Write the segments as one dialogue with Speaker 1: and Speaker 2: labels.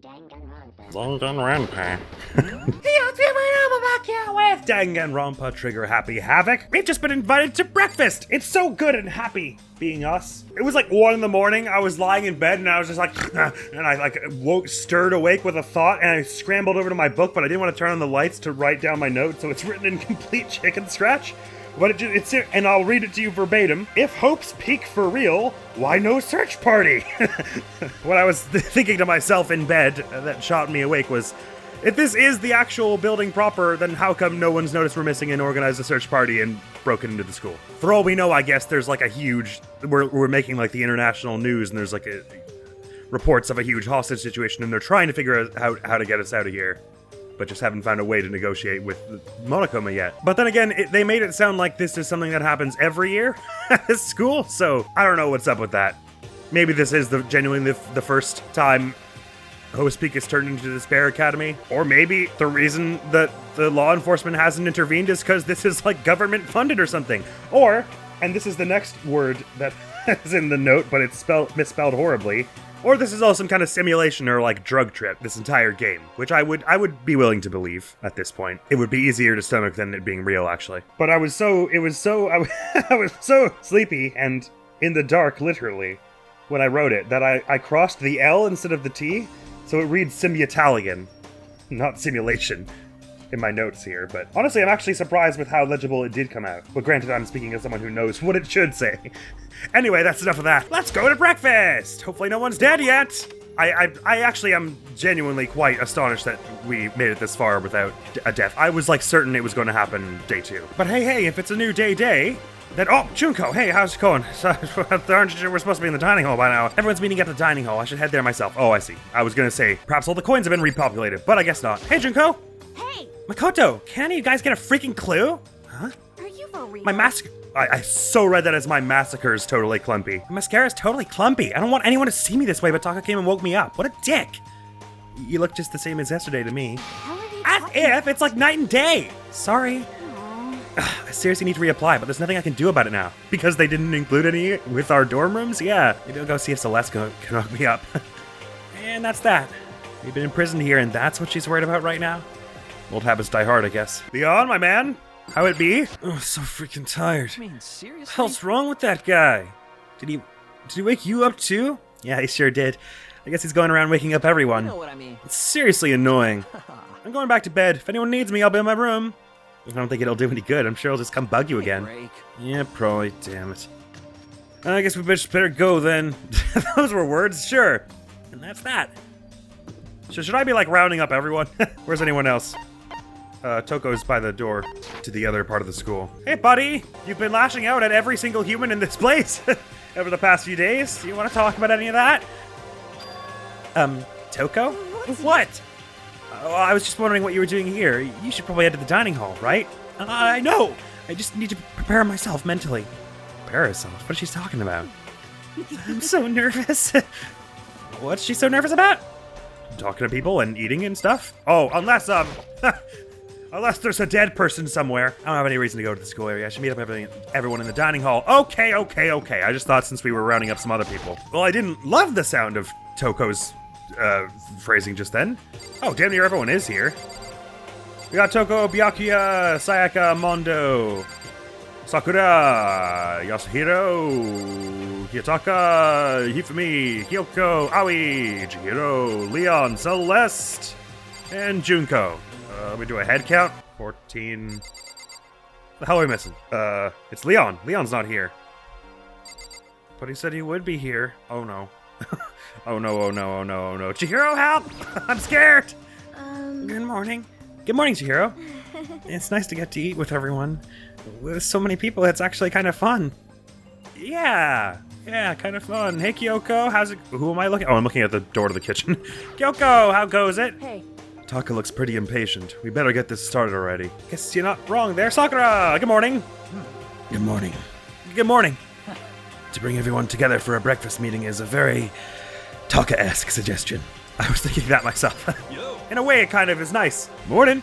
Speaker 1: Danganronpa. With Danganronpa Trigger Happy Havoc. We've just been invited to breakfast. It's so good and happy being us. It was like 1 in the morning. I was lying in bed and I was just like, and I like stirred awake with a thought, and I scrambled over to my book, but I didn't want to turn on the lights to write down my notes, so it's written in complete chicken scratch. But it's and I'll read it to you verbatim. If hopes peak for real, why no search party? What I was thinking to myself in bed that shot me awake was, if this is the actual building proper, then how come no one's noticed we're missing and organized a search party and broken into the school? For all we know, I guess there's like a huge, we're making like the international news, and there's like reports of a huge hostage situation, and they're trying to figure out how to get us out of here, but just haven't found a way to negotiate with Monokuma yet. But then again, they made it sound like this is something that happens every year at this school, so I don't know what's up with that. Maybe this is genuinely the first time Hope's Peak is turned into the Despair Academy. Or maybe the reason that the law enforcement hasn't intervened is because this is like government funded or something. Or, and this is the next word that is in the note, but it's misspelled horribly, or this is all some kind of simulation or like drug trip, this entire game, which I would be willing to believe at this point. It would be easier to stomach than it being real, actually. But I was so sleepy and in the dark, literally, when I wrote it, that I crossed the L instead of the T, so it reads Simutalian, not simulation, in my notes here. But honestly, I'm actually surprised with how legible it did come out. But granted, I'm speaking as someone who knows what it should say. Anyway, that's enough of that. Let's go to breakfast! Hopefully no one's dead yet! I actually am genuinely quite astonished that we made it this far without a death. I was like certain it was going to happen day 2. But hey, if it's a new day, then, oh, Junko, hey, how's it going? So, we're supposed to be in the dining hall by now. Everyone's meeting at the dining hall. I should head there myself. Oh, I see. I was gonna say, perhaps all the coins have been repopulated, but I guess not. Hey, Junko!
Speaker 2: Hey!
Speaker 1: Makoto, can any of you guys get a freaking clue? Huh?
Speaker 2: Are you for real?
Speaker 1: My massacre. I so read that as my massacre is totally clumpy. My mascara is totally clumpy. I don't want anyone to see me this way, but Taka came and woke me up. What a dick. You look just the same as yesterday to me. As if it's like night and day. Sorry. I seriously need to reapply, but there's nothing I can do about it now. Because they didn't include any with our dorm rooms? Yeah. Maybe I'll go see if Celeste can hook me up. And that's that. We've been imprisoned here, and that's what she's worried about right now? Old habits die hard, I guess. Leon, my man? How it be? Oh, so freaking tired.
Speaker 3: I mean, seriously?
Speaker 1: What the hell's wrong with that guy? Did he wake you up too? Yeah, he sure did. I guess he's going around waking up everyone.
Speaker 3: You know what I mean.
Speaker 1: It's seriously annoying. I'm going back to bed. If anyone needs me, I'll be in my room. I don't think it'll do any good. I'm sure I'll just come bug you again.
Speaker 3: Break.
Speaker 1: Yeah, probably. Damn it. I guess we better go then. Those were words, sure. And that's that. So should I be like rounding up everyone? Where's anyone else? Toko's by the door to the other part of the school. Hey, buddy! You've been lashing out at every single human in this place over the past few days. Do you want to talk about any of that? Toko? What? I was just wondering what you were doing here. You should probably head to the dining hall, right? I know! I just need to prepare myself mentally. Prepare herself? What is she talking about? I'm so nervous. What's she so nervous about? Talking to people and eating and stuff? Oh, unless unless there's a dead person somewhere. I don't have any reason to go to the school area. I should meet up everyone in the dining hall. Okay. I just thought since we were rounding up some other people. Well, I didn't love the sound of Toko's phrasing just then. Oh, damn near everyone is here. We got Toko, Byakuya, Sayaka, Mondo, Sakura, Yasuhiro, Hiyotaka, Hifumi, Kyoko, Aoi, Chihiro, Leon, Celeste, and Junko. Let me do a head count. 14. The hell are we missing? It's Leon. Leon's not here. But he said he would be here. Oh no. Oh no. Chihiro, help! I'm scared! Good morning. Good morning, Chihiro. It's nice to get to eat with everyone. With so many people, it's actually kind of fun. Yeah, kind of fun. Hey, Kyoko, how's it? Who am I looking? Oh, I'm looking at the door to the kitchen. Kyoko, how goes it?
Speaker 2: Hey.
Speaker 1: Taka looks pretty impatient. We better get this started already. Guess you're not wrong there, Sakura! Good morning. Good morning. Good morning. To bring everyone together for a breakfast meeting is a very Taka-esque suggestion. I was thinking that myself. In a way, it kind of is nice. Morning.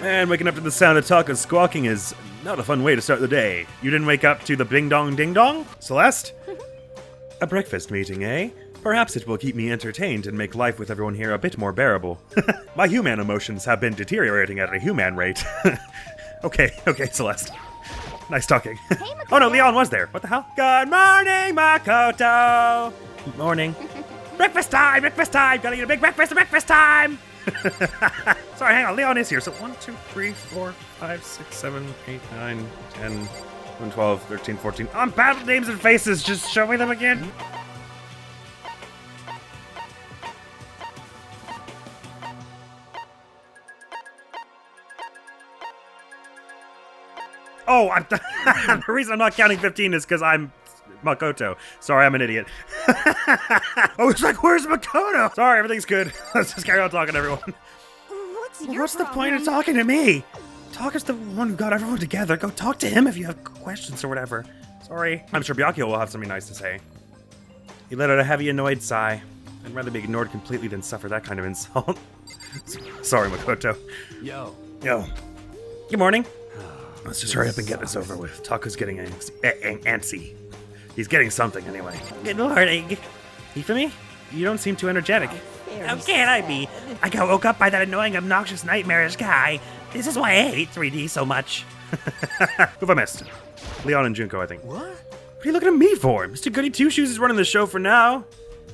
Speaker 1: And waking up to the sound of Taka squawking is not a fun way to start the day. You didn't wake up to the bing dong ding dong? Celeste? A breakfast meeting, eh? Perhaps it will keep me entertained and make life with everyone here a bit more bearable. My human emotions have been deteriorating at a human rate. Okay, Celeste. Nice talking.
Speaker 2: Hey,
Speaker 1: Oh no, Leon was there. What the hell? Good morning, Makoto. Morning. Breakfast time! Gotta eat a big breakfast time! Sorry, hang on, Leon is here. So 1, 2, 3, 4, 5, 6, 7, 8, 9, 10, 11, 12, 13, 14. I'm bad with names and faces, just show me them again. Oh, the reason I'm not counting 15 is because I'm Makoto. Sorry, I'm an idiot. I was like, where's Makoto? Sorry, everything's good. Let's just carry on talking to everyone. What's the point of talking to me? Talk is the one who got everyone together. Go talk to him if you have questions or whatever. Sorry. I'm sure Byakuya will have something nice to say. He let out a heavy, annoyed sigh. I'd rather be ignored completely than suffer that kind of insult. Sorry, Makoto.
Speaker 3: Yo.
Speaker 1: Good morning. Let's just hurry up and get this over with. Tako's getting antsy. He's getting something anyway. Good morning. Ifumi, you don't seem too energetic. How can I be? I got woke up by that annoying, obnoxious, nightmarish guy. This is why I hate 3D so much. Who've I missed? Leon and Junko, I think. What are you looking at me for? Mr. Goody Two-Shoes is running the show for now.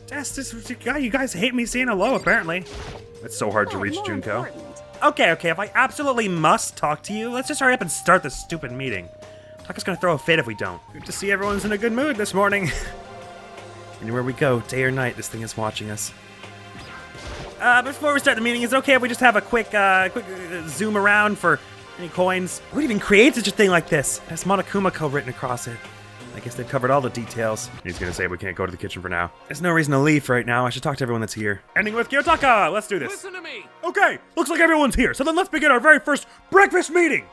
Speaker 1: You guys hate me saying hello, apparently. It's so hard to reach Junko. Okay, if I absolutely must talk to you, let's just hurry up and start this stupid meeting. Tako's gonna throw a fit if we don't. Good to see everyone's in a good mood this morning. Anywhere we go, day or night, this thing is watching us. Before we start the meeting, is it okay if we just have a quick zoom around for any coins? Who'd even create such a thing like this? It has Monokuma written across it. I guess they've covered all the details. He's gonna say we can't go to the kitchen for now. There's no reason to leave for right now. I should talk to everyone that's here. Ending with Kiyotaka! Let's do this.
Speaker 3: Listen to me.
Speaker 1: Okay, looks like everyone's here. So then let's begin our very first breakfast meeting.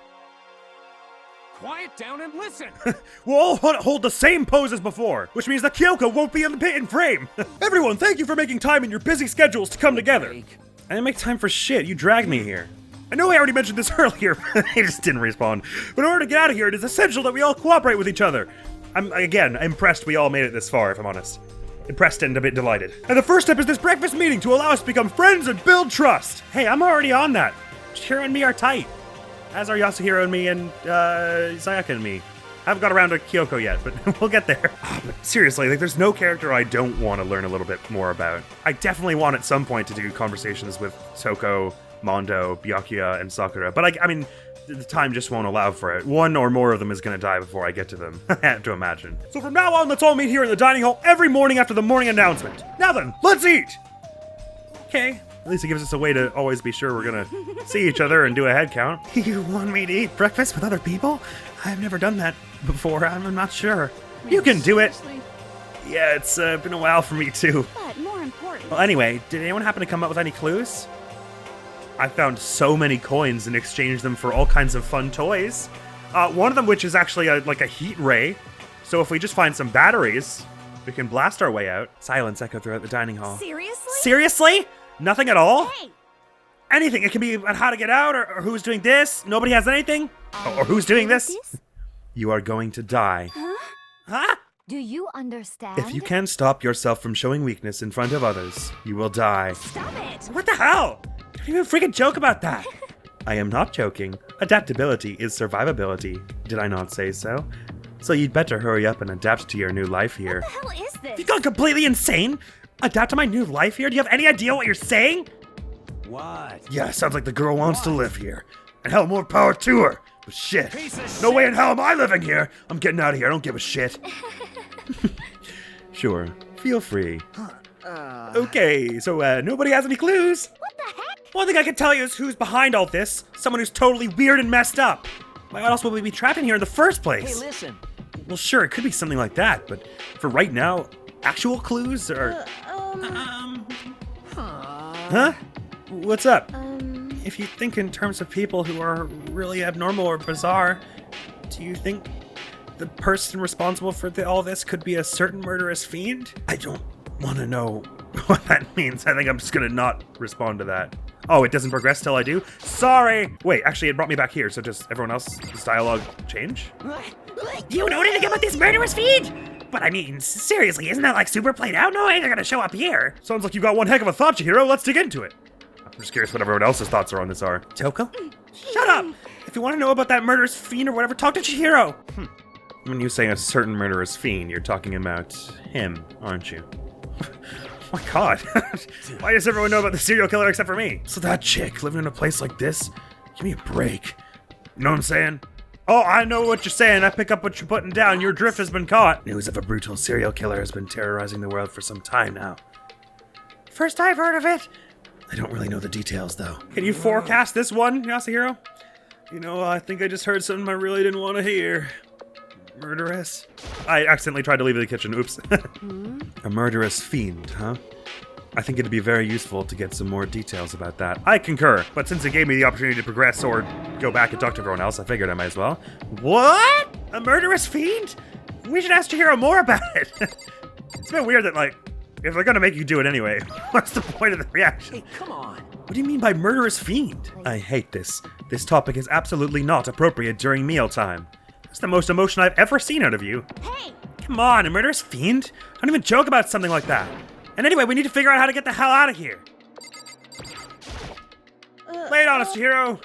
Speaker 3: Quiet down and listen.
Speaker 1: We'll all hold the same pose as before, which means that Kyoko won't be in frame. Everyone, thank you for making time in your busy schedules to come together. I didn't make time for shit. You dragged me here. I know I already mentioned this earlier, but I just didn't respond. But in order to get out of here, it is essential that we all cooperate with each other. I'm, again, impressed we all made it this far, if I'm honest. Impressed and a bit delighted. And the first step is this breakfast meeting to allow us to become friends and build trust. Hey, I'm already on that. Shiro and me are tight. As are Yasuhiro and me and, Sayaka and me. I haven't got around to Kyoko yet, but we'll get there. But seriously, there's no character I don't want to learn a little bit more about. I definitely want at some point to do conversations with Toko, Mondo, Byakuya, and Sakura, but I mean, the time just won't allow for it. One or more of them is going to die before I get to them. I have to imagine. So from now on, let's all meet here in the dining hall every morning after the morning announcement. Now then, let's eat! Okay. At least it gives us a way to always be sure we're going to see each other and do a head count. You want me to eat breakfast with other people? I've never done that before. I'm not sure. You can do it. Yeah, it's been a while for me too.
Speaker 2: But more important.
Speaker 1: Well, anyway, did anyone happen to come up with any clues? I found so many coins and exchanged them for all kinds of fun toys. One of them, which is actually like a heat ray. So if we just find some batteries, we can blast our way out. Silence echoed throughout the dining hall.
Speaker 2: Seriously?
Speaker 1: Seriously? Nothing at all?
Speaker 2: Hey!
Speaker 1: Anything. It can be about how to get out, or who's doing this. Nobody has anything? Or who's doing this? You are going to die. Huh?
Speaker 2: Do you understand?
Speaker 1: If you can't stop yourself from showing weakness in front of others, you will die.
Speaker 2: Stop it!
Speaker 1: What the hell? Don't even freaking joke about that. I am not joking. Adaptability is survivability. Did I not say so? So you'd better hurry up and adapt to your new life here.
Speaker 2: What the hell is this?
Speaker 1: You gone completely insane? Adapt to my new life here? Do you have any idea what you're saying?
Speaker 3: What?
Speaker 1: Yeah, sounds like the girl wants to live here. And hell, more power to her. But shit, no way in hell am I living here. I'm getting out of here. I don't give a shit. Sure, feel free. Okay, so nobody has any clues?
Speaker 2: What the heck?
Speaker 1: One thing I can tell you is who's behind all this. Someone who's totally weird and messed up. Why else would we be trapped in here in the first place?
Speaker 3: Hey, listen.
Speaker 1: Well, sure, it could be something like that, but for right now, actual clues are... Huh? What's up? If you think in terms of people who are really abnormal or bizarre, do you think the person responsible for all this could be a certain murderous fiend? I don't want to know what that means. I think I'm just gonna not respond to that. Oh, it doesn't progress till I do? Sorry! Wait, actually, it brought me back here, so does everyone else's dialogue change?
Speaker 2: Do you know anything about this murderous fiend?
Speaker 4: But I mean, seriously, isn't that like super played out? No way they're gonna show up here.
Speaker 1: Sounds like you got one heck of a thought, Chihiro. Let's dig into it. I'm just curious what everyone else's thoughts are on this are.
Speaker 4: Toko? Shut up! If you want to know about that murderous fiend or whatever, talk to Chihiro.
Speaker 1: When you say a certain murderous fiend, you're talking about him, aren't you? Oh my god. Why does everyone know about the serial killer except for me? So that chick living in a place like this? Give me a break. You know what I'm saying? Oh, I know what you're saying. I pick up what you're putting down. Your drift has been caught. News of a brutal serial killer has been terrorizing the world for some time now.
Speaker 4: First I've heard of it.
Speaker 1: I don't really know the details, though.
Speaker 4: Can you forecast this one,
Speaker 1: Yasuhiro? You know, I think I just heard something I really didn't want to hear. Murderous? I accidentally tried to leave the kitchen. Oops. A murderous fiend, huh? I think it'd be very useful to get some more details about that. I concur, but since it gave me the opportunity to progress or go back and talk to everyone else, I figured I might as well.
Speaker 4: What? A murderous fiend? We should ask Chihiro more about it.
Speaker 1: It's a bit weird that, like, if they're gonna make you do it anyway, what's the point of the reaction?
Speaker 3: Hey, come on.
Speaker 1: What do you mean by murderous fiend? I hate this. This topic is absolutely not appropriate during mealtime. That's the most emotion I've ever seen out of you.
Speaker 2: Hey!
Speaker 1: Come on, a murderous fiend? I don't even joke about something like that. And anyway, we need to figure out how to get the hell out of here. Lay it on us, Chihiro.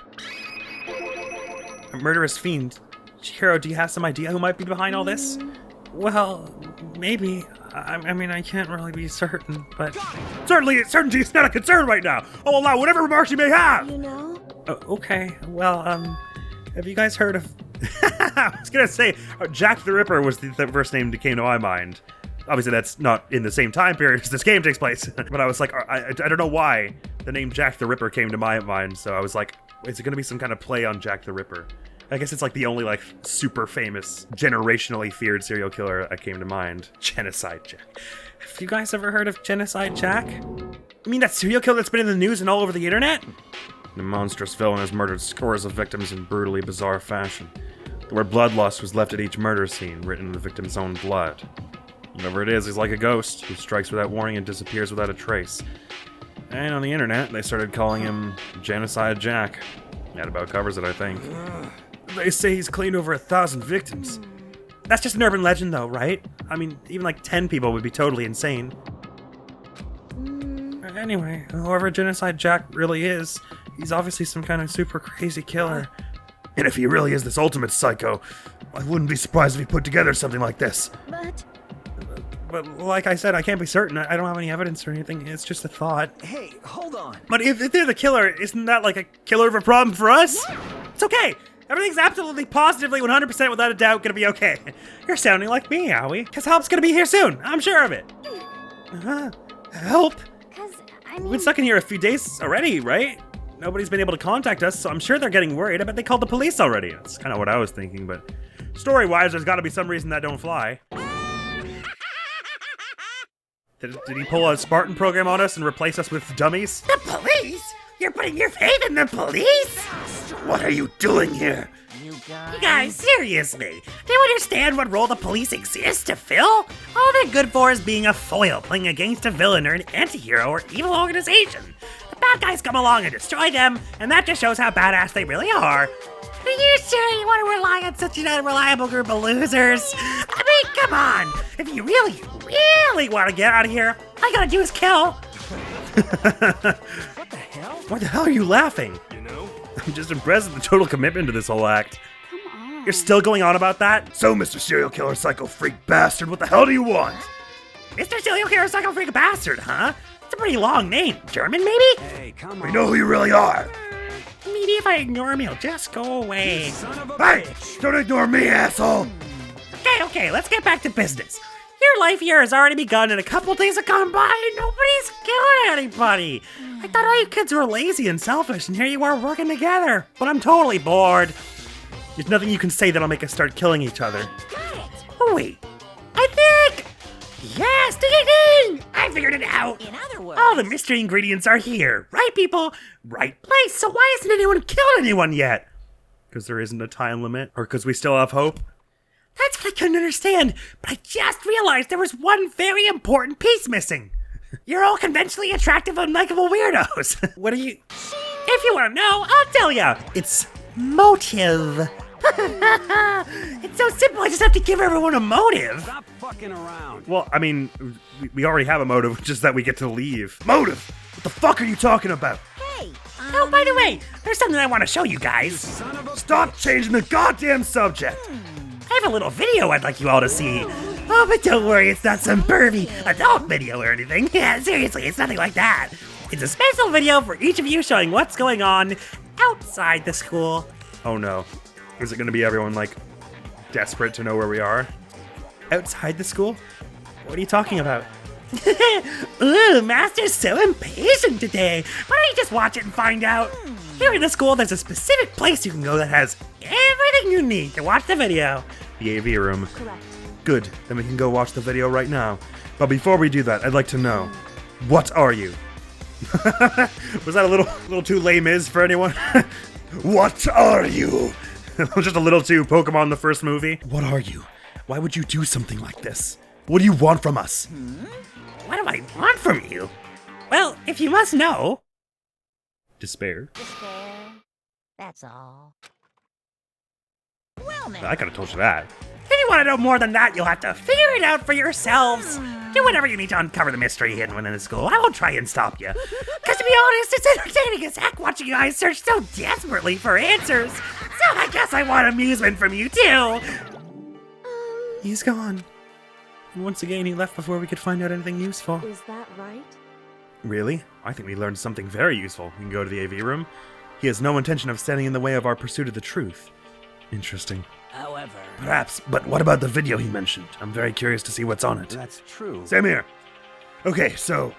Speaker 1: A murderous fiend. Chihiro, do you have some idea who might be behind all this? Well, maybe. I mean, I can't really be certain, but... Certainty is not a concern right now. I'll allow whatever remarks you may have.
Speaker 2: You know?
Speaker 1: Okay, well, have you guys heard of... I was gonna say, Jack the Ripper was the first name that came to my mind. Obviously, that's not in the same time period as this game takes place. But I was like, I don't know why the name Jack the Ripper came to my mind. So I was like, is it going to be some kind of play on Jack the Ripper? I guess it's like the only like super famous, generationally feared serial killer that came to mind. Genocide Jack. Have you guys ever heard of Genocide Jack? I mean, that serial killer that's been in the news and all over the internet? The monstrous villain has murdered scores of victims in brutally bizarre fashion. The word bloodlust was left at each murder scene, written in the victim's own blood. Whatever it is, he's like a ghost who strikes without warning and disappears without a trace. And on the internet, they started calling him Genocide Jack. That about covers it, I think. They say he's claimed over 1,000 victims. That's just an urban legend, though, right? I mean, even like 10 people would be totally insane. Anyway, whoever Genocide Jack really is, he's obviously some kind of super crazy killer. And if he really is this ultimate psycho, I wouldn't be surprised if he put together something like this. But like I said, I can't be certain. I don't have any evidence or anything. It's just a thought.
Speaker 3: Hey, hold on.
Speaker 1: But if they're the killer, isn't that like a killer of a problem for us?
Speaker 2: Yeah.
Speaker 1: It's okay. Everything's absolutely positively 100% without a doubt gonna be okay. You're sounding like me, Aoi. Because help's gonna be here soon. I'm sure of it. Help?
Speaker 2: Because, I
Speaker 1: We've
Speaker 2: mean...
Speaker 1: been stuck in here a few days already, right? Nobody's been able to contact us, so I'm sure they're getting worried. I bet they called the police already. That's kind of what I was thinking, but story-wise, there's gotta be some reason that don't fly. Did he pull a Spartan program on us and replace us with dummies?
Speaker 4: The police? You're putting your faith in the police?
Speaker 1: What are you doing here?
Speaker 3: You
Speaker 4: You guys, seriously, do you understand what role the police exist to fill? All they're good for is being a foil, playing against a villain or an anti-hero or evil organization. The bad guys come along and destroy them, and that just shows how badass they really are. Are you sure you want to rely on such an unreliable group of losers? I mean, come on! If you really want to get out of here, all you gotta do is kill.
Speaker 3: What the hell?
Speaker 1: Why the hell are you laughing?
Speaker 3: You know?
Speaker 1: I'm just impressed with the total commitment to this whole act.
Speaker 2: Come on.
Speaker 1: You're still going on about that? So, Mr. Serial Killer Psycho Freak Bastard, what the hell do you want?
Speaker 4: Mr. Serial Killer Psycho Freak Bastard, huh? It's a pretty long name. German, maybe?
Speaker 3: Hey, come on.
Speaker 1: We know who you really are.
Speaker 4: Maybe if I ignore him, he'll just go away.
Speaker 3: Son of a
Speaker 1: Hey,
Speaker 3: bitch.
Speaker 1: don't ignore me, asshole.
Speaker 4: Okay, let's get back to business. Your life here has already begun and a couple days have gone by and nobody's killing anybody. I thought all you kids were lazy and selfish and here you are working together. But I'm totally bored.
Speaker 1: There's nothing you can say that'll make us start killing each other.
Speaker 2: Got it.
Speaker 4: Oh wait, I think! Yes, ding ding ding! I figured it out.
Speaker 2: In other words...
Speaker 4: All the mystery ingredients are here. Right people, right place. So why hasn't anyone killed anyone yet?
Speaker 1: Because there isn't a time limit? Or because we still have hope?
Speaker 4: That's what I couldn't understand, but I just realized there was one very important piece missing. You're all conventionally attractive, unlikable weirdos.
Speaker 1: What are you...
Speaker 4: If you want to know, I'll tell ya. It's motive. It's so simple, I just have to give everyone a motive.
Speaker 3: Stop fucking around.
Speaker 1: Well, I mean, we already have a motive, which is that we get to leave. Motive? What the fuck are you talking about?
Speaker 2: Hey,
Speaker 4: Oh, by the way, there's something I want to show you guys.
Speaker 3: Son of a
Speaker 1: Stop changing the goddamn subject!
Speaker 4: I have a little video I'd like you all to see. Oh, but don't worry, it's not some pervy adult video or anything. Yeah, seriously, it's nothing like that. It's a special video for each of you showing what's going on outside the school.
Speaker 1: Oh no. Is it gonna be everyone, like, desperate to know where we are? Outside the school? What are you talking about?
Speaker 4: Ooh, Master's so impatient today. Why don't you just watch it and find out? Here in the school, there's a specific place you can go that has everything you need to watch the video.
Speaker 1: The AV room.
Speaker 2: correct.
Speaker 1: Good, then we can go watch the video right now. But before we do that, I'd like to know, what are you? Was that a little too lame is for anyone? What are you? Just a little too Pokemon the first movie. What are you? Why would you do something like this? What do you want from us?
Speaker 4: What do I want from you? Well, if you must know.
Speaker 1: Despair.
Speaker 2: Despair. That's all. Well, now.
Speaker 1: I could have told you that.
Speaker 4: If you want to know more than that, you'll have to figure it out for yourselves. Do whatever you need to uncover the mystery hidden within the school. I won't try and stop you. Because to be honest, it's entertaining as heck watching you guys search so desperately for answers. So I guess I want amusement from you too.
Speaker 1: He's gone. And once again, he left before we could find out anything useful.
Speaker 2: Is that right?
Speaker 1: Really? I think we learned something very useful. We can go to the AV room. He has no intention of standing in the way of our pursuit of the truth. Interesting.
Speaker 3: However,
Speaker 1: Perhaps, but what about the video he mentioned? I'm very curious to see what's on it.
Speaker 3: that's true.
Speaker 1: Same here. Okay, so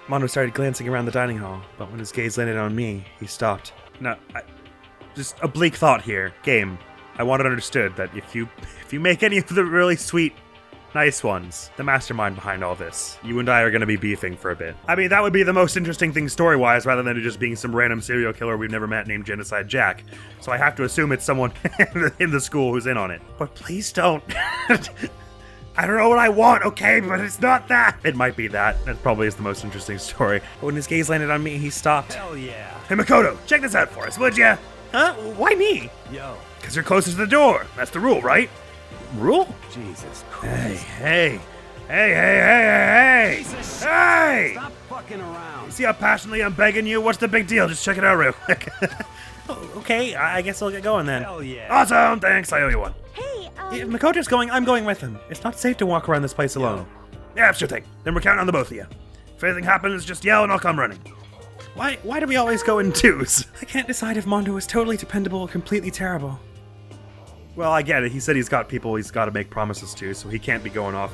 Speaker 1: Mono started glancing around the dining hall, but when his gaze landed on me, he stopped. Now, just a bleak thought here. Game, I want it understood that if you make any of the really sweet, nice ones, the mastermind behind all this, you and I are going to be beefing for a bit. I mean, that would be the most interesting thing story-wise, rather than it just being some random serial killer we've never met named Genocide Jack. So I have to assume it's someone in the school who's in on it. But please don't. I don't know what I want, okay, but it's not that. It might be that. That probably is the most interesting story. But when his gaze landed on me, he stopped.
Speaker 3: Hell yeah.
Speaker 1: Hey, Makoto, check this out for us, would ya?
Speaker 4: Huh? Why me?
Speaker 3: Yo,
Speaker 1: Because you're closest to the door. That's the rule, right? Rule?
Speaker 3: Jesus
Speaker 1: Hey,
Speaker 3: Christ.
Speaker 1: hey. Hey!
Speaker 3: Jesus.
Speaker 1: Hey!
Speaker 3: Stop fucking around.
Speaker 1: See how passionately I'm begging you? What's the big deal? Just check it out real quick.
Speaker 4: Oh, okay, I guess I'll get going then.
Speaker 3: Hell yeah.
Speaker 1: Awesome, thanks, I owe you one.
Speaker 2: Hey,
Speaker 4: If Makoto's going, I'm going with him. It's not safe to walk around this place alone.
Speaker 1: Yeah, sure thing. Then we're counting on the both of you. If anything happens, just yell and I'll come running.
Speaker 4: Why do we always go in twos? I can't decide if Mondo is totally dependable or completely terrible.
Speaker 1: Well, I get it. He said he's got people he's got to make promises to, so he can't be going off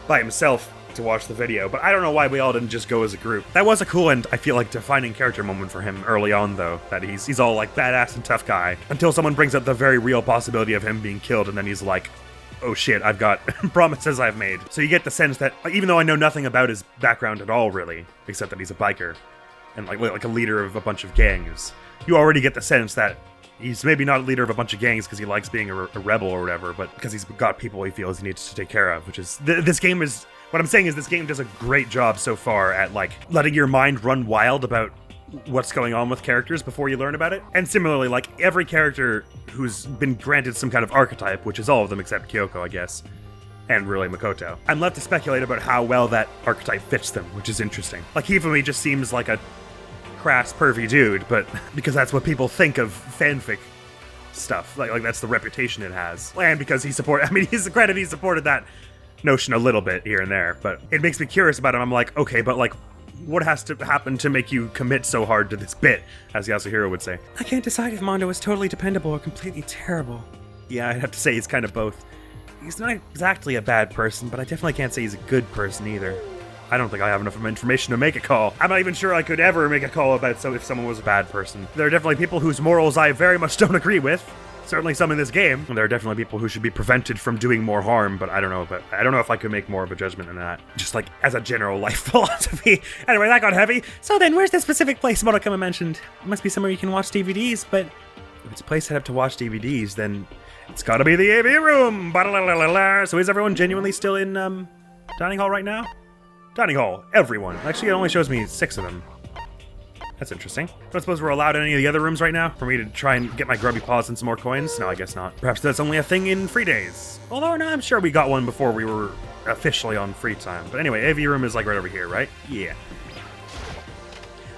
Speaker 1: by himself to watch the video. But I don't know why we all didn't just go as a group. That was a cool and I feel like defining character moment for him early on, though. That he's all like badass and tough guy until someone brings up the very real possibility of him being killed, and then he's like, oh shit, I've got promises I've made. So you get the sense that even though I know nothing about his background at all, really, except that he's a biker and like a leader of a bunch of gangs, you already get the sense that he's maybe not a leader of a bunch of gangs because he likes being a rebel or whatever, but because he's got people he feels he needs to take care of, which is... This game is... What I'm saying is this game does a great job so far at, like, letting your mind run wild about what's going on with characters before you learn about it. And similarly, like, every character who's been granted some kind of archetype, which is all of them except Kyoko, I guess, and really Makoto, I'm left to speculate about how well that archetype fits them, which is interesting. Like, Hifumi just seems like a crass, pervy dude, but because that's what people think of fanfic stuff. Like that's the reputation it has. And because he supported that notion a little bit here and there, but it makes me curious about him. I'm like, okay, but like, what has to happen to make you commit so hard to this bit, as Yasuhiro would say?
Speaker 4: I can't decide if Mondo is totally dependable or completely terrible.
Speaker 1: Yeah, I'd have to say he's kind of both. He's not exactly a bad person, but I definitely can't say he's a good person either. I don't think I have enough information to make a call. I'm not even sure I could ever make a call about if someone was a bad person. There are definitely people whose morals I very much don't agree with. Certainly some in this game. And there are definitely people who should be prevented from doing more harm, but I don't know if I could make more of a judgment than that. Just like as a general life philosophy. Anyway, that got heavy.
Speaker 4: So then, where's the specific place Monokuma mentioned? It must be somewhere you can watch DVDs, but
Speaker 1: If it's a place set up to watch DVDs, then it's gotta be the AV room. Ba-da-la-la-la-la. So is everyone genuinely still in dining hall right now? Dining hall, everyone. Actually, it only shows me 6 of them. That's interesting. Don't suppose we're allowed in any of the other rooms right now? For me to try and get my grubby paws and some more coins? No, I guess not. Perhaps that's only a thing in free days. Although, no, I'm sure we got one before we were officially on free time. But anyway, AV room is like right over here, right? Yeah.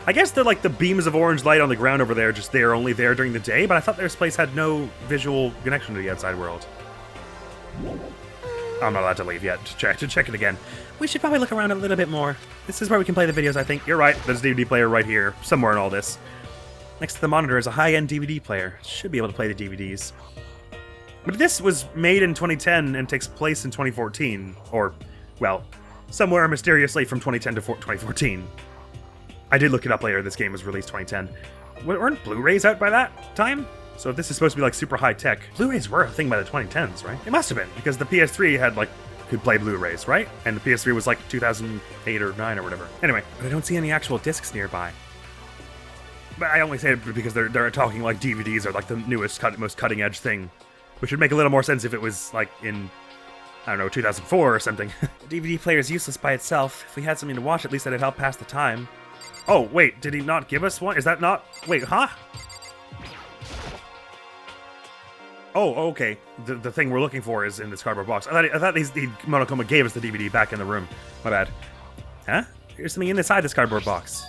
Speaker 1: I guess they're like the beams of orange light on the ground over there, just they're only there during the day, but I thought this place had no visual connection to the outside world. I'm not allowed to leave yet to check it again. We should probably look around a little bit more. This is where we can play the videos, I think. You're right, there's a DVD player right here, somewhere in all this. Next to the monitor is a high-end DVD player. Should be able to play the DVDs. But this was made in 2010 and takes place in 2014. Or, well, somewhere mysteriously from 2010 to 2014. I did look it up later, this game was released 2010. Weren't Blu-rays out by that time? So if this is supposed to be like super high-tech, Blu-rays were a thing by the 2010s, right? It must have been, because the PS3 had like, could play Blu-rays, right? And the PS3 was like 2008 or 9 or whatever. Anyway, but I don't see any actual discs nearby. But I only say it because they're talking like DVDs are like the newest, most cutting-edge thing. Which would make a little more sense if it was like in, I don't know, 2004 or something. The DVD player is useless by itself. If we had something to watch, at least that'd help pass the time. Oh, wait, did he not give us one? Is that not... Wait, huh? Oh, okay. The thing we're looking for is in this cardboard box. I thought the Monokuma gave us the DVD back in the room. My bad. Huh? There's something inside this cardboard box.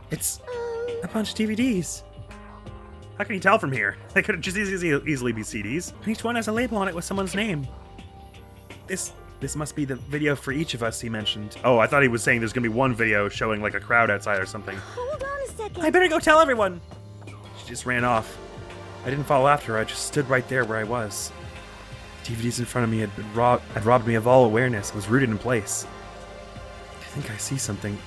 Speaker 1: It's a bunch of DVDs. How can you tell from here? They could just easily be CDs. And each one has a label on it with someone's name. This must be the video for each of us, he mentioned. Oh, I thought he was saying there's gonna be one video showing like a crowd outside or something.
Speaker 2: Hold on a second.
Speaker 1: I better go tell everyone. She just ran off. I didn't follow after her, I just stood right there where I was. The DVDs in front of me had robbed me of all awareness, was rooted in place. I think I see something.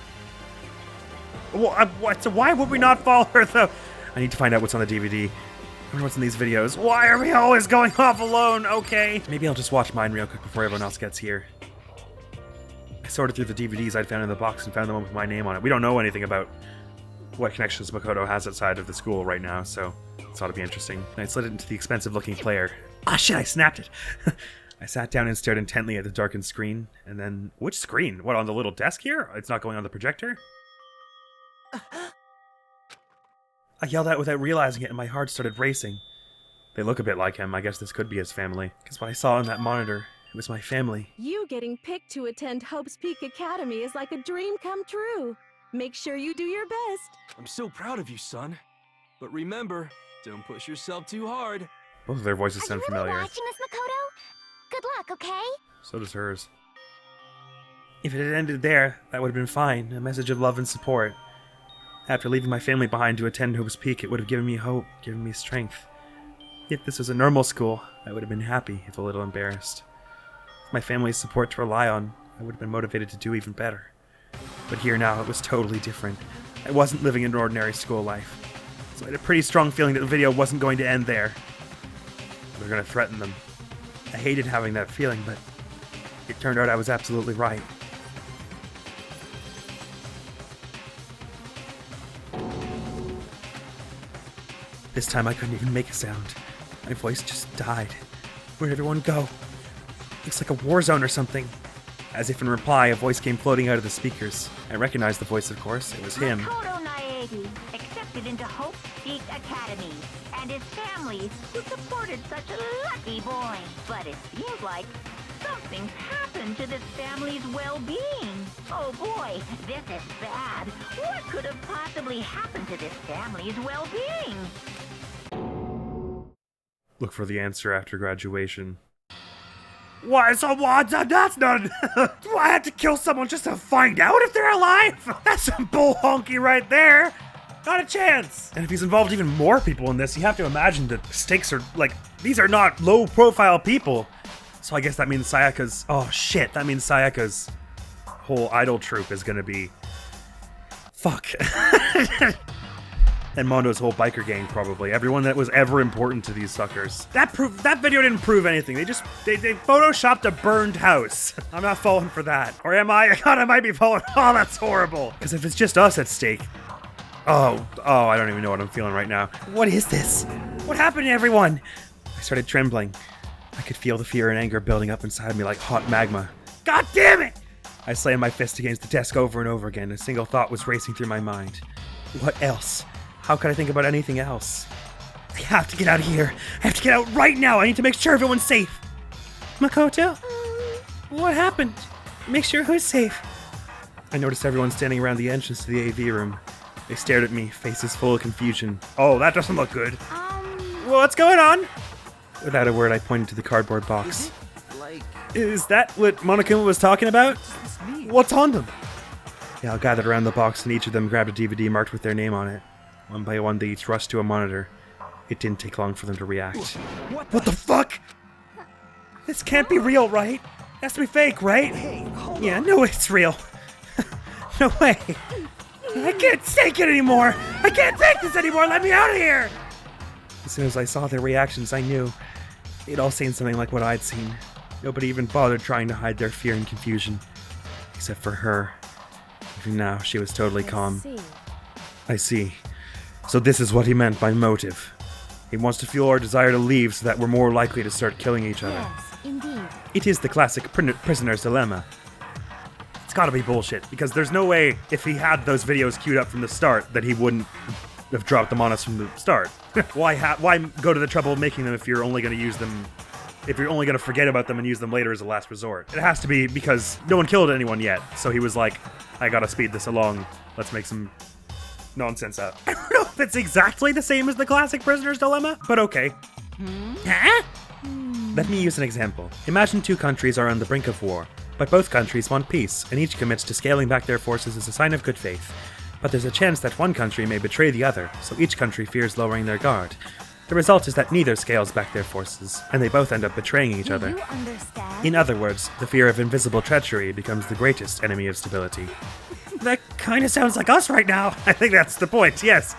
Speaker 1: What? So why would we not follow her though? I need to find out what's on the DVD. I wonder what's in these videos. Why are we always going off alone? Okay. Maybe I'll just watch mine real quick before everyone else gets here. I sorted through the DVDs I'd found in the box and found the one with my name on it. We don't know anything about what connections Makoto has outside of the school right now, so this ought to be interesting. I slid it into the expensive-looking player. Ah, shit, I snapped it. I sat down and stared intently at the darkened screen, and then... Which screen? What, on the little desk here? It's not going on the projector? I yelled out without realizing it, and my heart started racing. They look a bit like him. I guess this could be his family. Because what I saw on that monitor, it was my family.
Speaker 5: You getting picked to attend Hope's Peak Academy is like a dream come true. Make sure you do your best.
Speaker 3: I'm so proud of you, son. But remember, don't push yourself too hard.
Speaker 1: Both of their voices
Speaker 2: Are
Speaker 1: sound
Speaker 2: you really
Speaker 1: familiar.
Speaker 2: watching us, Makoto? Good luck, okay?
Speaker 1: So does hers. If it had ended there, that would have been fine. A message of love and support. After leaving my family behind to attend Hope's Peak, it would have given me hope, given me strength. If this was a normal school, I would have been happy, if a little embarrassed. With my family's support to rely on, I would have been motivated to do even better. But here now, it was totally different. I wasn't living an ordinary school life. So I had a pretty strong feeling that the video wasn't going to end there. We were going to threaten them. I hated having that feeling, but it turned out I was absolutely right. This time I couldn't even make a sound. My voice just died. Where'd everyone go? Looks like a war zone or something. As if in reply, a voice came floating out of the speakers. I recognized the voice, of course. It was him.
Speaker 6: Makoto Naegi, accepted into Hope's Peak Academy, and his family, who supported such a lucky boy. But it seems like something's happened to this family's well-being. Oh boy, this is bad. What could have possibly happened to this family's well-being?
Speaker 1: Look for the answer after graduation. Why, so what? That's not... Do I have to kill someone just to find out if they're alive? That's some bull honky right there. Not a chance. And if he's involved even more people in this, you have to imagine that the stakes are, like, these are not low-profile people. So I guess that means Sayaka's... Oh, shit. That means Sayaka's whole idol troupe is gonna be... Fuck. And Mondo's whole biker gang, probably. Everyone that was ever important to these suckers. That video didn't prove anything. They photoshopped a burned house. I'm not falling for that. Or am I? God, I might be falling. Oh, that's horrible. Because if it's just us at stake. Oh, I don't even know what I'm feeling right now. What is this? What happened to everyone? I started trembling. I could feel the fear and anger building up inside me like hot magma. God damn it! I slammed my fist against the desk over and over again. A single thought was racing through my mind. What else? How could I think about anything else? I have to get out of here. I have to get out right now. I need to make sure everyone's safe. Makoto? What happened? Make sure who's safe. I noticed everyone standing around the entrance to the AV room. They stared at me, faces full of confusion. Oh, that doesn't look good. What's going on? Without a word, I pointed to the cardboard box. Is that what Monokuma was talking about? What's on them? They all gathered around the box and each of them grabbed a DVD marked with their name on it. One by one, they each rushed to a monitor. It didn't take long for them to react. What the fuck? This can't be real, right? It has to be fake, right? Yeah, no, it's real. No way. I can't take it anymore. I can't take this anymore. Let me out of here. As soon as I saw their reactions, I knew. They'd all seen something like what I'd seen. Nobody even bothered trying to hide their fear and confusion. Except for her. Even now, she was totally calm. I see. So this is what he meant by motive. He wants to fuel our desire to leave so that we're more likely to start killing each other.
Speaker 2: Yes, indeed.
Speaker 1: It is the classic prisoner's dilemma. It's gotta be bullshit, because there's no way, if he had those videos queued up from the start, that he wouldn't have dropped them on us from the start. Why go to the trouble of making them if you're only gonna use them, if you're only gonna forget about them and use them later as a last resort? It has to be because no one killed anyone yet, so he was like, I gotta speed this along, let's make some nonsense up. I don't know if it's exactly the same as the classic prisoner's dilemma, but okay.
Speaker 4: Huh?
Speaker 1: Let me use an example. Imagine two countries are on the brink of war, but both countries want peace, and each commits to scaling back their forces as a sign of good faith. But there's a chance that one country may betray the other, so each country fears lowering their guard. The result is that neither scales back their forces, and they both end up betraying each other.
Speaker 2: Do you understand?
Speaker 1: In other words, the fear of invisible treachery becomes the greatest enemy of stability. That kind of sounds like us right now. I think that's the point, yes.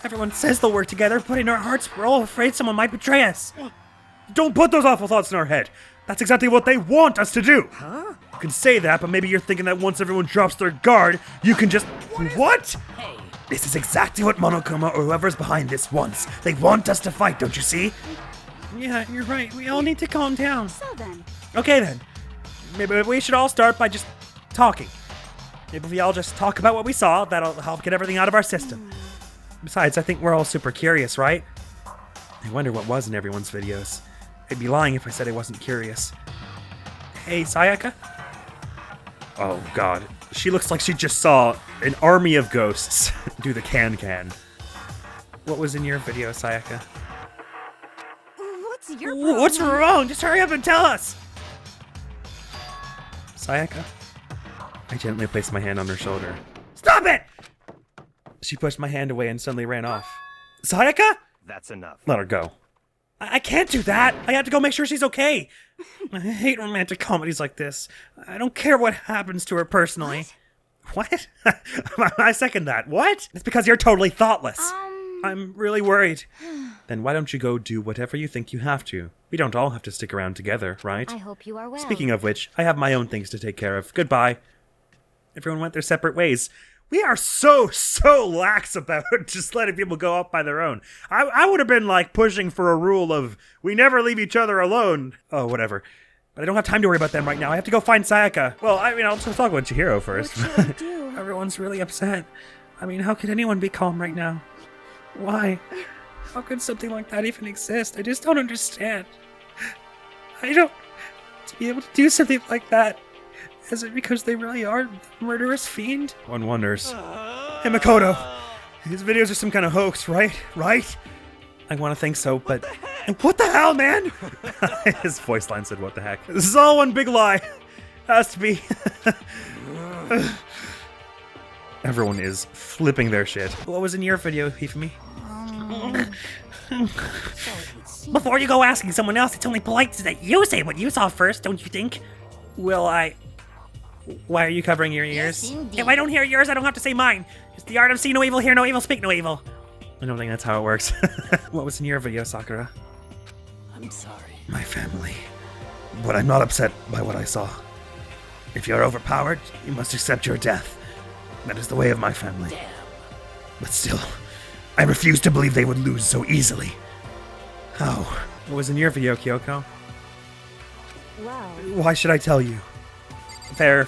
Speaker 1: Everyone says they'll work together, but in our hearts, we're all afraid someone might betray us. Don't put those awful thoughts in our head. That's exactly what they want us to do. Huh? You can say that, but maybe you're thinking that once everyone drops their guard, you can just... What?
Speaker 4: Hey.
Speaker 1: This is exactly what Monokuma or whoever's behind this wants. They want us to fight, don't you see? Yeah, you're right. We all need to calm down.
Speaker 2: So then,
Speaker 1: Okay then. Maybe we should all start by just talking. Maybe if we all just talk about what we saw, that'll help get everything out of our system. Besides, I think we're all super curious, right? I wonder what was in everyone's videos. I'd be lying if I said I wasn't curious. Hey, Sayaka? Oh god. She looks like she just saw an army of ghosts do the can-can. What was in your video, Sayaka?
Speaker 2: what's your problem?
Speaker 1: What's wrong? Just hurry up and tell us! Sayaka? I gently placed my hand on her shoulder. Stop it! She pushed my hand away and suddenly ran off. Sayaka?
Speaker 7: That's enough.
Speaker 1: Let her go. I can't do that. I have to go make sure she's okay. I hate romantic comedies like this. I don't care what happens to her personally. What? I second that. What? It's because you're totally thoughtless. I'm really worried. Then why don't you go do whatever you think you have to? We don't all have to stick around together, right?
Speaker 2: I hope you are well.
Speaker 1: Speaking of which, I have my own things to take care of. Goodbye. Everyone went their separate ways. We are so lax about just letting people go off by their own. I would have been like pushing for a rule of we never leave each other alone. Oh, whatever. But I don't have time to worry about them right now. I have to go find Sayaka. Well, I mean, I'll just talk about Chihiro first.
Speaker 2: What should I do?
Speaker 1: Everyone's really upset. I mean, how could anyone be calm right now? Why? How could something like that even exist? I just don't understand. To be able to do something like that. Is it because they really are the murderous fiend? One wonders. Hey, Makoto. His videos are some kind of hoax, right? Right? I want to think so, but... What the hell, man? His voice line said, what the heck? This is all one big lie. Has to be. Everyone is flipping their shit. What was in your video, Hifumi?
Speaker 4: Before you go asking someone else, it's only polite that you say what you saw first, don't you think?
Speaker 1: Will I... Why are you covering your ears?
Speaker 4: If I don't hear yours, I don't have to say mine. It's the art of see no evil, hear no evil, speak no evil.
Speaker 1: I don't think that's how it works. What was in your video, Sakura?
Speaker 3: I'm sorry.
Speaker 1: My family. But I'm not upset by what I saw. If you're overpowered, you must accept your death. That is the way of my family.
Speaker 3: Damn.
Speaker 1: But still, I refuse to believe they would lose so easily. How? What was in your video, Kyoko?
Speaker 2: Well,
Speaker 1: Why should I tell you? Fair.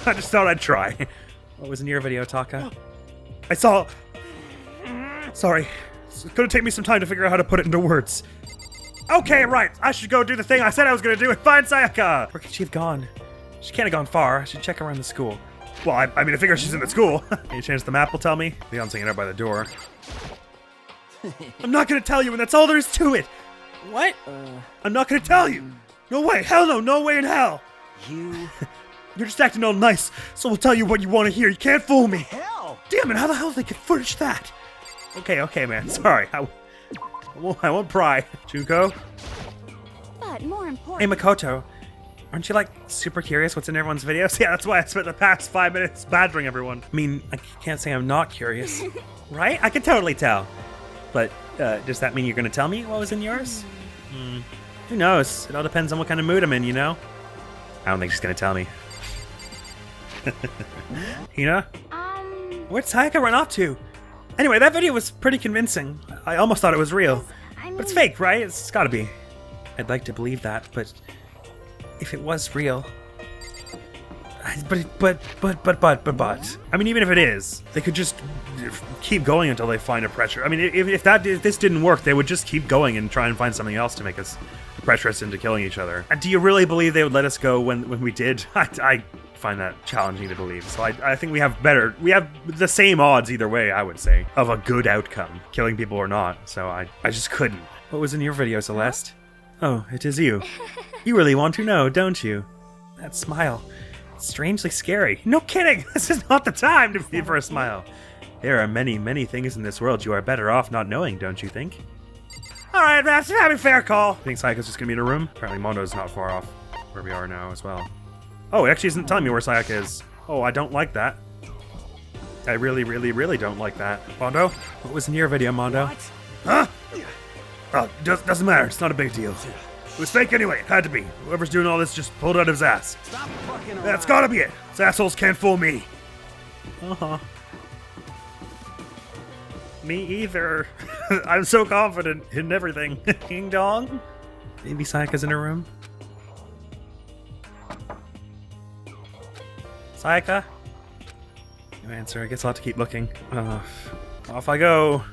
Speaker 1: I just thought I'd try. What was in your video, Taka? I saw Sorry. It's gonna take me some time to figure out how to put it into words. Okay, right. I should go do the thing I said I was gonna do and find Sayaka. Where could she have gone? She can't have gone far. I should check around the school. Well, I mean, I figure she's in the school. Any chance the map will tell me? Leon's hanging out by the door. I'm not gonna tell you, and that's all there is to it.
Speaker 7: What?
Speaker 1: I'm not gonna tell you. No way. Hell no. No way in hell.
Speaker 7: You...
Speaker 1: You're just acting all nice, so we'll tell you what you want to hear. You can't fool me.
Speaker 7: Hell!
Speaker 1: Damn it, how the hell did they get footage that? Okay, man, sorry. I won't pry. Junko?
Speaker 2: But more
Speaker 1: Hey,
Speaker 2: important,
Speaker 1: Makoto. Aren't you, like, super curious what's in everyone's videos? Yeah, that's why I spent the past 5 minutes badgering everyone. I mean, I can't say I'm not curious. Right? I can totally tell. But, does that mean you're gonna tell me what was in yours? Who knows? It all depends on what kind of mood I'm in, you know? I don't think she's gonna tell me. Hina? Where'd Sayaka run off to? Anyway, that video was pretty convincing. I almost thought it was real. But it's fake, right? It's gotta be. I'd like to believe that, but if it was real... But... I mean, even if it is, they could just keep going until they find a pressure. I mean, if this didn't work, they would just keep going and try and find something else to make us pressure us into killing each other. And do you really believe they would let us go when we did? I find that challenging to believe. So I think we have the same odds either way, I would say, of a good outcome, killing people or not. So I just couldn't. What was in your video, Celeste? Oh, it is you. You really want to know, don't you? That smile. It's strangely scary. No kidding! This is not the time to be for a smile. There are many, many things in this world you are better off not knowing, don't you think? Alright, that's a fair call. I think Sayaka's just gonna be in a room. Apparently Mondo's not far off where we are now as well. Oh, it actually isn't telling me where Sayaka is. Oh, I don't like that. I really, really, really don't like that. Mondo? What was in your video, Mondo?
Speaker 7: What?
Speaker 1: Huh? Oh, doesn't matter. It's not a big deal. It was fake anyway. It had to be. Whoever's doing all this just pulled it out of his ass.
Speaker 7: Stop fucking around.
Speaker 1: That's gotta be it. These assholes can't fool me. Uh-huh. Me either. I'm so confident in everything. Ding dong. Maybe Sayaka's in her room. Sayaka? No answer. I guess I'll have to keep looking. Off I go.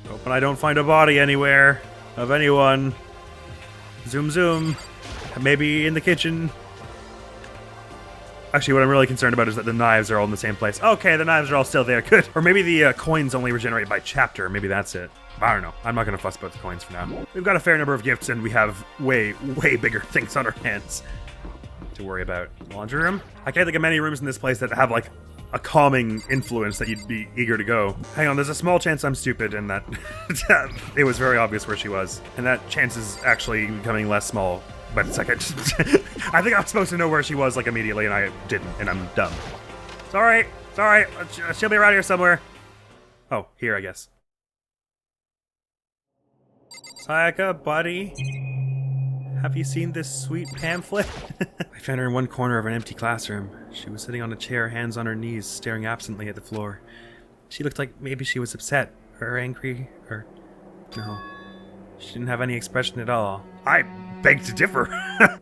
Speaker 1: Hoping I don't find a body anywhere of anyone. Zoom zoom. Maybe in the kitchen. Actually, what I'm really concerned about is that the knives are all in the same place. Okay, the knives are all still there. Good. Or maybe the coins only regenerate by chapter. Maybe that's it. I don't know. I'm not going to fuss about the coins for now. We've got a fair number of gifts, and we have way, way bigger things on our hands to worry about. Laundry room? I can't think of many rooms in this place that have, like, a calming influence that you'd be eager to go. Hang on, there's a small chance I'm stupid and that it was very obvious where she was. And that chance is actually becoming less small. But it's like, I think I was supposed to know where she was, like, immediately, and I didn't, and I'm dumb. Sorry. She'll be around here somewhere. Oh, here, I guess. Sayaka, buddy. Have you seen this sweet pamphlet? I found her in one corner of an empty classroom. She was sitting on a chair, hands on her knees, staring absently at the floor. She looked like maybe she was upset, or angry, or... No. She didn't have any expression at all. I beg to differ.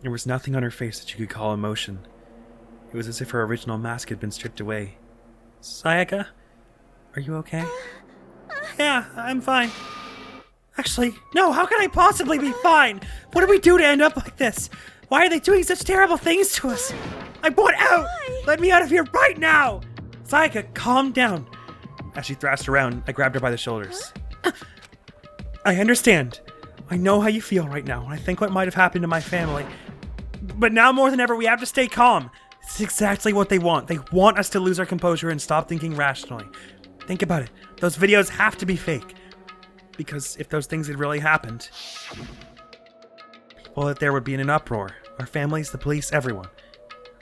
Speaker 1: There was nothing on her face that you could call emotion. It was as if her original mask had been stripped away. Sayaka? Are you okay? Yeah, I'm fine. Actually, no, how can I possibly be fine? What did we do to end up like this? Why are they doing such terrible things to us? I want out! Let me out of here right now! Sayaka, calm down. As she thrashed around, I grabbed her by the shoulders. I understand. I know how you feel right now, and I think what might have happened to my family. But now more than ever, we have to stay calm. It's exactly what they want. They want us to lose our composure and stop thinking rationally. Think about it. Those videos have to be fake. Because if those things had really happened, people out there would be in an uproar. Our families, the police, everyone.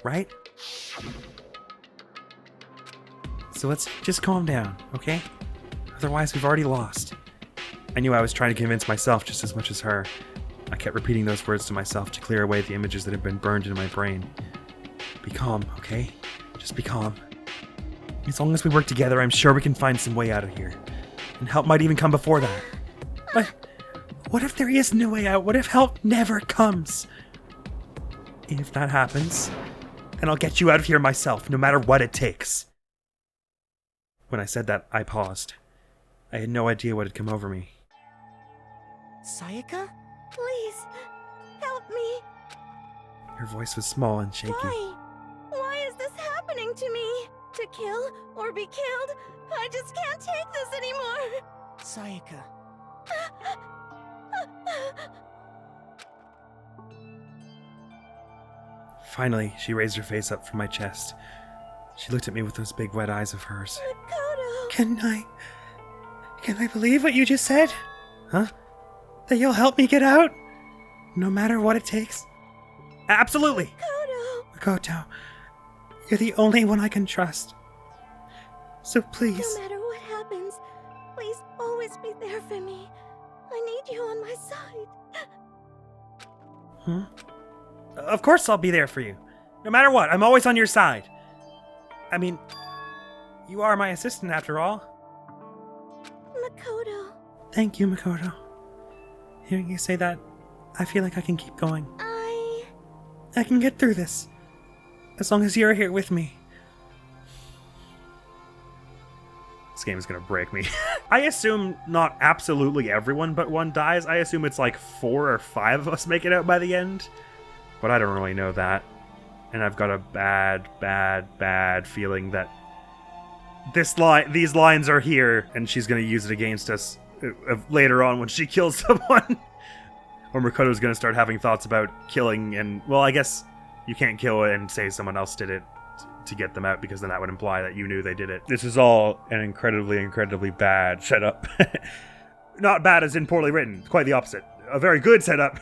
Speaker 1: Right? So let's just calm down, okay? Otherwise, we've already lost. I knew I was trying to convince myself just as much as her. I kept repeating those words to myself to clear away the images that had been burned into my brain. Be calm, okay? Just be calm. As long as we work together, I'm sure we can find some way out of here. And help might even come before that. But what if there is no way out? What if help never comes? If that happens, then I'll get you out of here myself, no matter what it takes. When I said that, I paused. I had no idea what had come over me.
Speaker 7: Sayaka?
Speaker 5: Please, help me.
Speaker 1: Her voice was small and shaky.
Speaker 5: Why? Why is this happening to me? To kill or be killed? I just can't take this anymore.
Speaker 7: Sayaka.
Speaker 1: Finally, she raised her face up from my chest. She looked at me with those big wet eyes of hers.
Speaker 5: Makoto.
Speaker 4: Can I believe what you just said?
Speaker 1: Huh?
Speaker 4: That you'll help me get out? No matter what it takes?
Speaker 1: Absolutely!
Speaker 4: Makoto, you're the only one I can trust. So please.
Speaker 5: No matter what happens, please always be there for me. I need you on my side.
Speaker 1: Of course I'll be there for you. No matter what, I'm always on your side. I mean, you are my assistant after all.
Speaker 5: Makoto,
Speaker 4: Thank you, Makoto. Hearing you say that, I feel like I can keep going. I can get through this. As long as you're here with me.
Speaker 1: This game is gonna break me. I assume not absolutely everyone but one dies. I assume it's like 4 or 5 of us make it out by the end. But I don't really know that. And I've got a bad feeling that these lines are here, and she's gonna use it against us later on when she kills someone. Or Makoto's gonna start having thoughts about killing, and, well, I guess you can't kill and say someone else did it to get them out, because then that would imply that you knew they did it. This is all an incredibly bad setup. Not bad as in poorly written, quite the opposite. A very good setup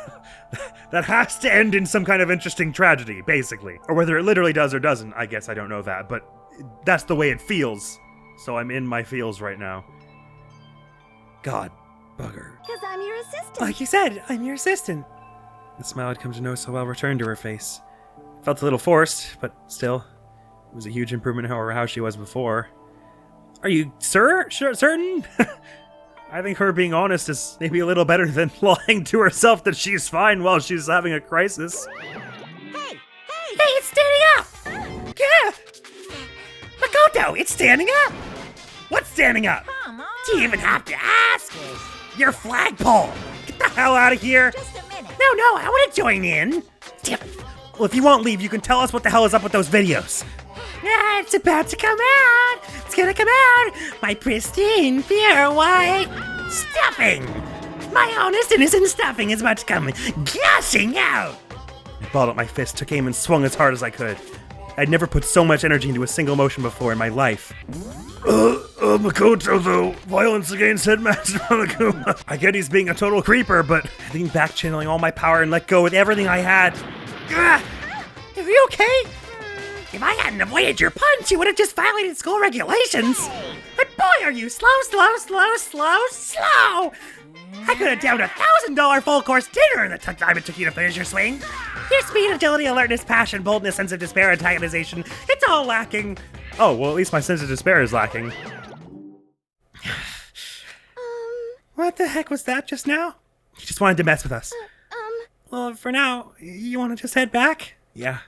Speaker 1: that has to end in some kind of interesting tragedy, basically. Or whether it literally does or doesn't, I guess I don't know that, but that's the way it feels. So I'm in my feels right now. God, bugger.
Speaker 5: because I'm your assistant.
Speaker 4: Like you said, I'm your assistant.
Speaker 1: The smile I'd come to know so well returned to her face. Felt a little forced, but still, it was a huge improvement over how she was before. Are you certain? I think her being honest is maybe a little better than lying to herself that she's fine while she's having a crisis.
Speaker 4: Hey, it's standing up! Yeah! Makoto, it's standing up!
Speaker 1: What's standing up?
Speaker 6: Come on.
Speaker 4: Do you even have to ask? Your flagpole!
Speaker 1: Get the hell out of here!
Speaker 6: Just a minute.
Speaker 4: No, I want to join in. Damn it.
Speaker 1: Well, if you won't leave, you can tell us what the hell is up with those videos.
Speaker 4: Yeah, it's about to come out. It's gonna come out. My pristine, pure white stuffing. My honest, innocent stuffing is about to come gushing out.
Speaker 1: I balled up my fist, took aim, and swung as hard as I could. I'd never put so much energy into a single motion before in my life. Makoto, though. Violence against Headmaster Monokuma. I get he's being a total creeper, but I think back channeling all my power and let go with everything I had.
Speaker 4: Are you okay? If I hadn't avoided your punch, you would have just violated school regulations. But boy, are you slow. I could have downed $1,000 full course dinner in the time it took you to finish your swing. Your speed, agility, alertness, passion, boldness, sense of despair, antagonization, it's all lacking.
Speaker 1: Oh, well, at least my sense of despair is lacking.
Speaker 4: What the heck was that just now?
Speaker 1: He just wanted to mess with us.
Speaker 4: Well, for now, you want to just head back?
Speaker 1: Yeah.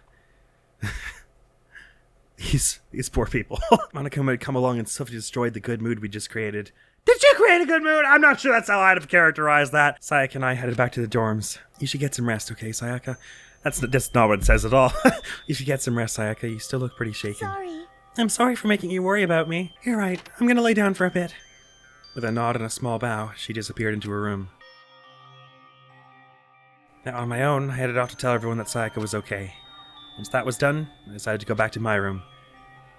Speaker 1: These poor people. Monokuma had come along and swiftly destroyed the good mood we just created. Did you create a good mood? I'm not sure that's how I'd have characterized that. Sayaka and I headed back to the dorms. You should get some rest, okay, Sayaka? That's not what it says at all. You should get some rest, Sayaka. You still look pretty shaken.
Speaker 5: Sorry.
Speaker 4: I'm sorry for making you worry about me. You're right. I'm gonna lay down for a bit.
Speaker 1: With a nod and a small bow, she disappeared into her room. Now, on my own, I headed off to tell everyone that Sayaka was okay. Once that was done, I decided to go back to my room.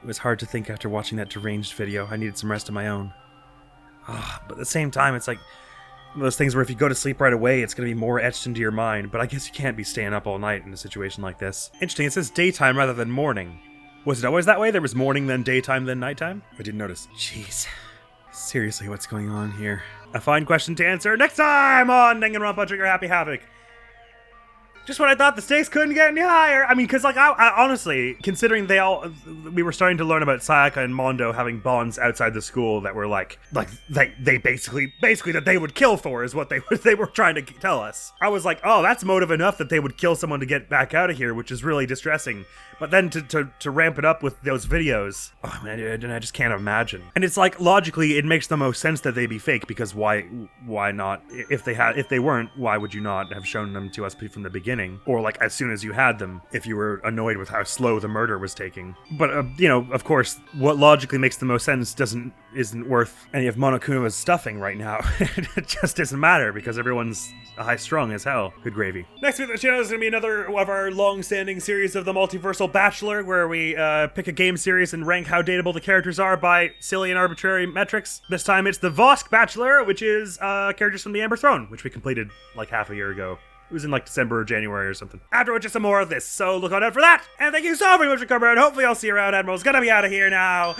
Speaker 1: It was hard to think after watching that deranged video. I needed some rest of my own. But at the same time, it's like one of those things where if you go to sleep right away, it's going to be more etched into your mind. But I guess you can't be staying up all night in a situation like this. Interesting, it says daytime rather than morning. Was it always that way? There was morning, then daytime, then nighttime? I didn't notice. Jeez. Seriously, what's going on here? A fine question to answer next time on Danganronpa Trigger Happy Havoc. Just when I thought the stakes couldn't get any higher. I mean, because like I honestly, considering we were starting to learn about Sayaka and Mondo having bonds outside the school that were like they basically that they would kill for is what they were trying to tell us. I was like, oh, that's motive enough that they would kill someone to get back out of here, which is really distressing. But then to ramp it up with those videos, oh man, I just can't imagine. And it's like logically, it makes the most sense that they be fake, because why not? If they weren't, why would you not have shown them to us from the beginning, or like as soon as you had them, if you were annoyed with how slow the murder was taking? But of course, what logically makes the most sense isn't worth any of Monokuma's stuffing right now. It just doesn't matter because everyone's high strung as hell. Good gravy. Next week on the channel is going to be another of our long-standing series of the Multiversal Bachelor, where we pick a game series and rank how dateable the characters are by silly and arbitrary metrics. This time it's the Vosk Bachelor, which is characters from the Amber Throne, which we completed like half a year ago. It was in like December or January or something. Afterwards, just some more of this, so look out for that. And thank you so very much for coming around. Hopefully I'll see you around. Admiral's gonna be out of here now.